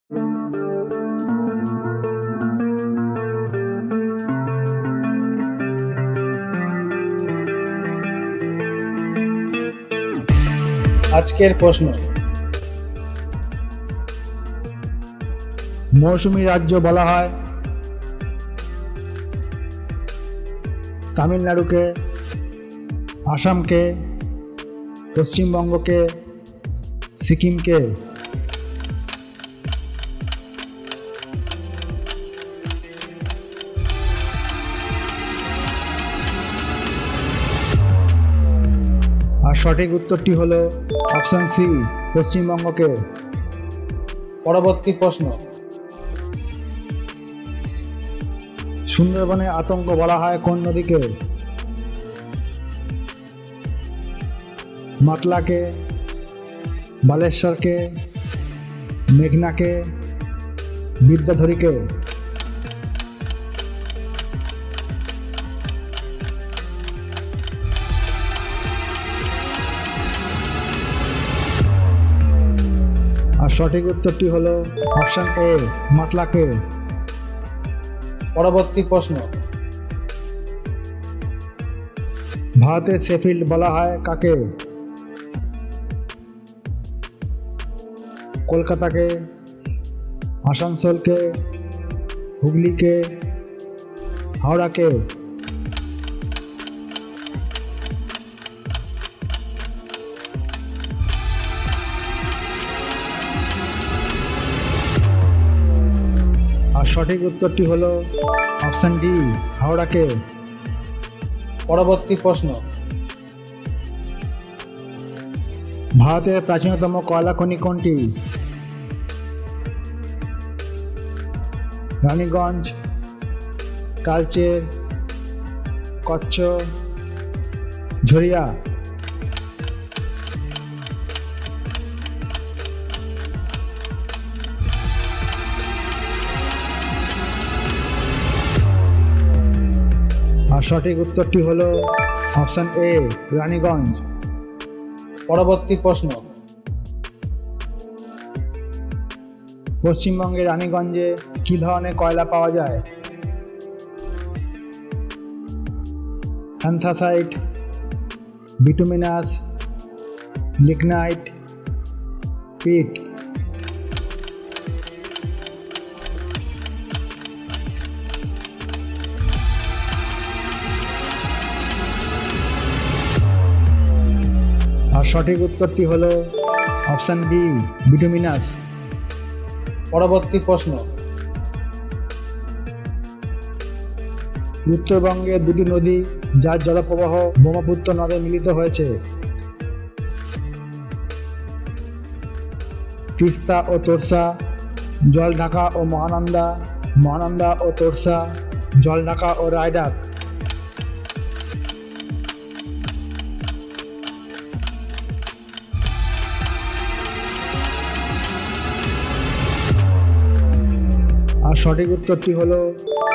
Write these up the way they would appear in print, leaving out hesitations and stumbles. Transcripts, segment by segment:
আজকের প্রশ্ন, মৌসুমী রাজ্য বলা হয় তামিলনাড়ুকে, আসামকে, পশ্চিমবঙ্গকে, সিকিমকে। আর সঠিক উত্তরটি হলো অপশন সি, পশ্চিমবঙ্গকে। পরবর্তী প্রশ্ন, সুন্দরবনে আতঙ্ক বলা হয় কোন নদীকে? মাতলাকে, বালেশ্বরকে, মেঘনাকে, বিদ্যাধরীকে। আর সঠিক উত্তরটি হলো অপশন এ, মাতলাকে। পরবর্তী প্রশ্ন, ভারতের শেফিল্ড বলা হয় কাকে? কলকাতাকে, আসানসোলকে, হুগলিকে, হাওড়াকে। আর সঠিক উত্তরটি হলো অপশন ডি, হাওড়াকে। পরবর্তী প্রশ্ন, ভারতের প্রাচীনতম কয়লা খনি কোনটি? রানীগঞ্জ, কালচের, কচ্ছ, ঝরিয়া। আর সঠিক উত্তরটি হলো অপশন এ, রানীগঞ্জ। পরবর্তী প্রশ্ন, পশ্চিমবঙ্গের রানীগঞ্জে কি ধরনের কয়লা পাওয়া যায়? অ্যান্থ্রাসাইট, বিটুমিনাস, লিগনাইট, পিট। আর সঠিক উত্তরটি হলো অপশন বি, বিটুমিনাস। পরবর্তী প্রশ্ন, উত্তরবঙ্গে দুটি নদী যার জলপ্রবাহ ব্রহ্মপুত্র নদে মিলিত হয়েছে। তিস্তা ও তোরসা, জলঢাকা ও মহানন্দা, মহানন্দা ও তোরসা, জলঢাকা ও রায়ডাক। আর সঠিক উত্তরটি হলো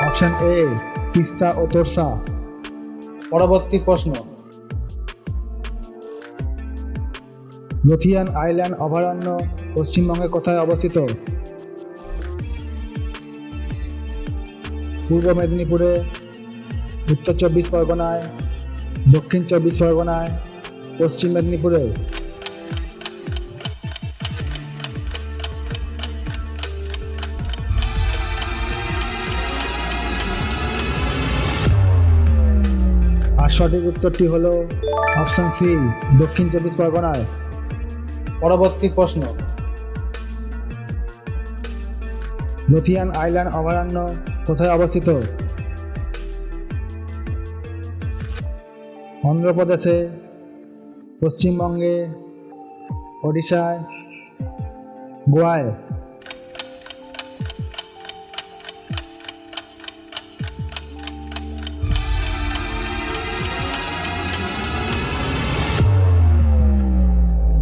অপশন এ, তিস্তা ও তোরসা। পরবর্তী প্রশ্ন, লথিয়ান আইল্যান্ড অভয়ারণ্য পশ্চিমবঙ্গে কোথায় অবস্থিত? পূর্ব মেদিনীপুরে, উত্তর 24 পরগনায়, দক্ষিণ 24 পরগনায়, পশ্চিম মেদিনীপুরে। আর সঠিক উত্তরটি হলো অপশন সি, দক্ষিণ 24 পরগনায়। পরবর্তী প্রশ্ন, লথিয়ান আইল্যান্ড অভয়ারণ্য কোথায় অবস্থিত? অন্ধ্রপ্রদেশে, পশ্চিমবঙ্গে, ওড়িশায়, গোয়ায়।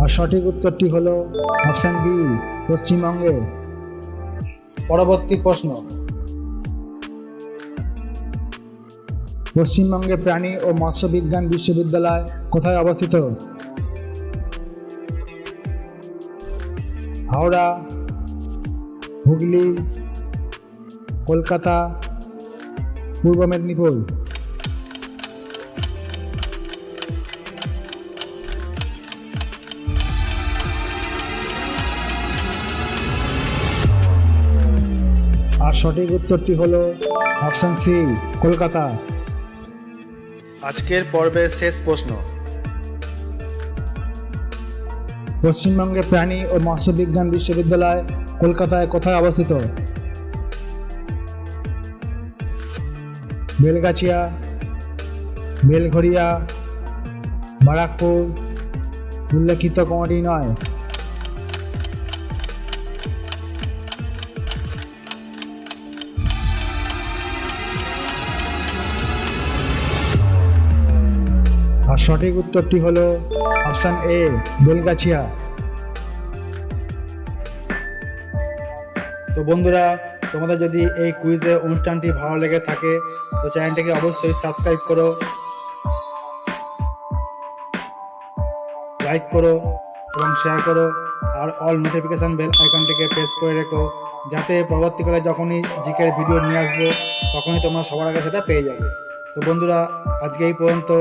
আর সঠিক উত্তরটি হলো অপশন বি, পশ্চিমবঙ্গে। পরবর্তী প্রশ্ন, পশ্চিমবঙ্গে প্রাণী ও মৎস্য বিজ্ঞান বিশ্ববিদ্যালয় কোথায় অবস্থিত? হাওড়া, হুগলি, কলকাতা, পূর্ব মেদিনীপুর। আর সঠিক উত্তরটি হলো অপশন সি, কলকাতা। আজকের পর্বের শেষ প্রশ্ন। পশ্চিমবঙ্গের প্রাণী ও মৎস্য বিজ্ঞান বিশ্ববিদ্যালয় কলকাতায় কোথায় অবস্থিত? বেলগাছিয়া, বেলঘরিয়া, বারাকপুর, উল্লেখিত কোনটি নয়। আর সঠিক উত্তরটি হলো অপশন এ, বেলগাছিয়া। তো বন্ধুরা, তোমাদের যদি এই কুইজের অনুষ্ঠানটি ভালো লেগে থাকে তো চ্যানেলটিকে অবশ্যই সাবস্ক্রাইব করো, লাইক করো এবং শেয়ার করো, আর অল নোটিফিকেশান বেল আইকনটিকে প্রেস করে রেখো, যাতে পরবর্তীকালে যখনই জিকের ভিডিও নিয়ে আসবো তখনই তোমরা সবার আগে সেটা পেয়ে যাবে। তো বন্ধুরা, আজকে এই পর্যন্ত।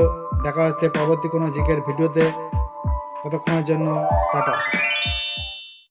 দেখা হচ্ছে পরবর্তী কোনো জিকের ভিডিওতে। ততক্ষণের জন্য টাটা।